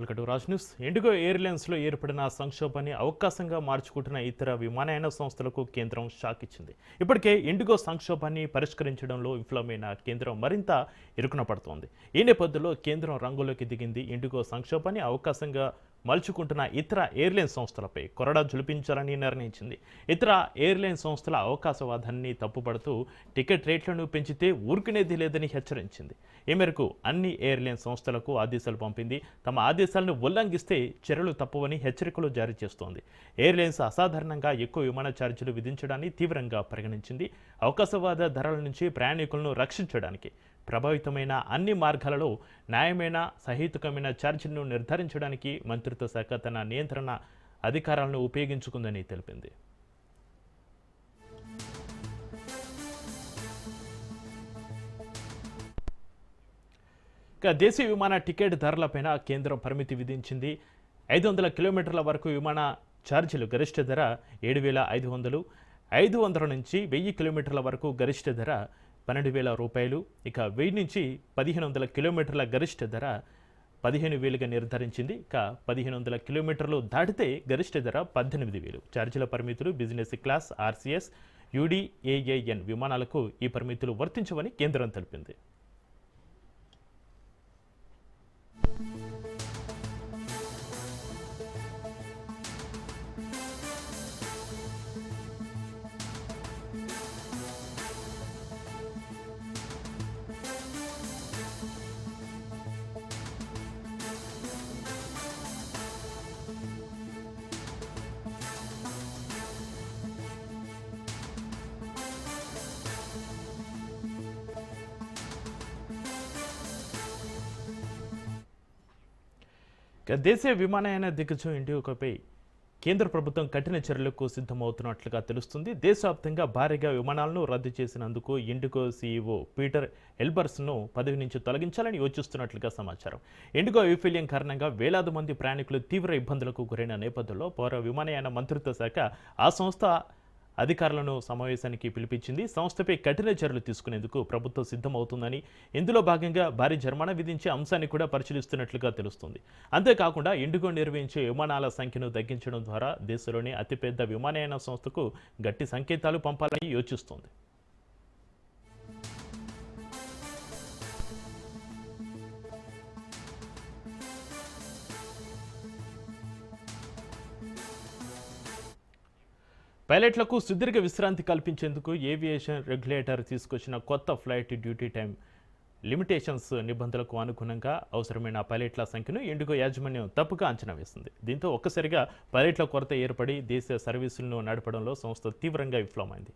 Welcome to Raj news. IndiGo ఎయిర్లైన్స్లో ఏర్పడిన సంక్షోభాన్ని అవకాశంగా మార్చుకుంటున్న ఇతర విమానయాన సంస్థలకు కేంద్రం షాక్ ఇచ్చింది. ఇప్పటికే ఇండిగో సంక్షోభాన్ని పరిష్కరించడంలో విఫలమైన కేంద్రం మరింత ఇరుకున పడుతోంది. ఈ నేపథ్యంలో కేంద్రం రంగులోకి దిగింది. ఇండిగో సంక్షోభాన్ని అవకాశంగా మలుచుకుంటున్న ఇతర ఎయిర్లైన్ సంస్థలపై కొరడా జులిపించాలని నిర్ణయించింది. ఇతర ఎయిర్లైన్ సంస్థల అవకాశవాదాన్ని తప్పుపడుతూ టికెట్ రేట్లను పెంచితే ఊరుకునేది లేదని హెచ్చరించింది. ఈ మేరకు అన్ని ఎయిర్లైన్ సంస్థలకు ఆదేశాలు పంపింది. తమ ఆదేశాలను ఉల్లంఘిస్తే చర్యలు తప్పవని హెచ్చరికలు జారీ చేస్తోంది. ఎయిర్లైన్స్ అసాధారణంగా ఎక్కువ విమాన ఛార్జీలు విధించడాన్ని తీవ్రంగా పరిగణించింది. అవకాశవాద ధరల నుంచి ప్రయాణికులను రక్షించడానికి ప్రభావితమైన అన్ని మార్గాలలో న్యాయమైన సహేతుకమైన ఛార్జీలను నిర్ధారించడానికి మంత్రిత్వ శాఖ తన నియంత్రణ అధికారాలను ఉపయోగించుకుందని తెలిపింది. ఇక దేశీయ విమాన టికెట్ ధరలపైన కేంద్రం పరిమితి విధించింది. 500 కిలోమీటర్ల వరకు విమాన ఛార్జీలు గరిష్ట ధర 7,500, 500 నుంచి 1000 కిలోమీటర్ల వరకు గరిష్ట ధర 12,000 రూపాయలు. ఇక 1000 నుంచి 1500 కిలోమీటర్ల గరిష్ట ధర 15,000గా నిర్ధారించింది. ఇక 1500 కిలోమీటర్లు దాటితే గరిష్ట ధర 18,000. ఛార్జీల పరిమితులు బిజినెస్ క్లాస్, ఆర్సీఎస్, యూడీఏఏఎన్ విమానాలకు ఈ పరిమితులు వర్తించవని కేంద్రం తెలిపింది. దేశీయ విమానయాన దిగ్గజం ఇండిగోపై కేంద్ర ప్రభుత్వం కఠిన చర్యలకు సిద్ధమవుతున్నట్లుగా తెలుస్తుంది. దేశవ్యాప్తంగా భారీగా విమానాలను రద్దు చేసినందుకు ఇండిగో సీఈఓ పీటర్ ఎల్బర్స్ను పదవి నుంచి తొలగించాలని యోచిస్తున్నట్లుగా సమాచారం. ఇండిగో వైఫల్యం కారణంగా వేలాది మంది ప్రయాణికులు తీవ్ర ఇబ్బందులకు గురైన నేపథ్యంలో పౌర విమానయాన మంత్రిత్వ శాఖ ఆ సంస్థ అధికారులను సమావేశానికి పిలిపించింది. సంస్థపై కఠిన చర్యలు తీసుకునేందుకు ప్రభుత్వం సిద్ధమవుతుందని, ఇందులో భాగంగా భారీ జరిమానా విధించే అంశాన్ని కూడా పరిశీలిస్తున్నట్లుగా తెలుస్తుంది. అంతేకాకుండా ఇండిగో నిర్వహించే విమానాల సంఖ్యను తగ్గించడం ద్వారా దేశంలోని అతిపెద్ద విమానయాన సంస్థకు గట్టి సంకేతాలు పంపాలని యోచిస్తోంది. పైలట్లకు సుదీర్ఘ విశ్రాంతి కల్పించేందుకు ఏవియేషన్ రెగ్యులేటర్ తీసుకొచ్చిన కొత్త ఫ్లైట్ డ్యూటీ టైం లిమిటేషన్స్ నిబంధనలకు అనుగుణంగా అవసరమైన పైలట్ల సంఖ్యను ఇండిగో యాజమాన్యం తప్పుగా అంచనా వేసింది. దీంతో ఒక్కసారిగా పైలట్ల కొరత ఏర్పడి దేశ సర్వీసులను నడపడంలో సంస్థ తీవ్రంగా విఫలమైంది.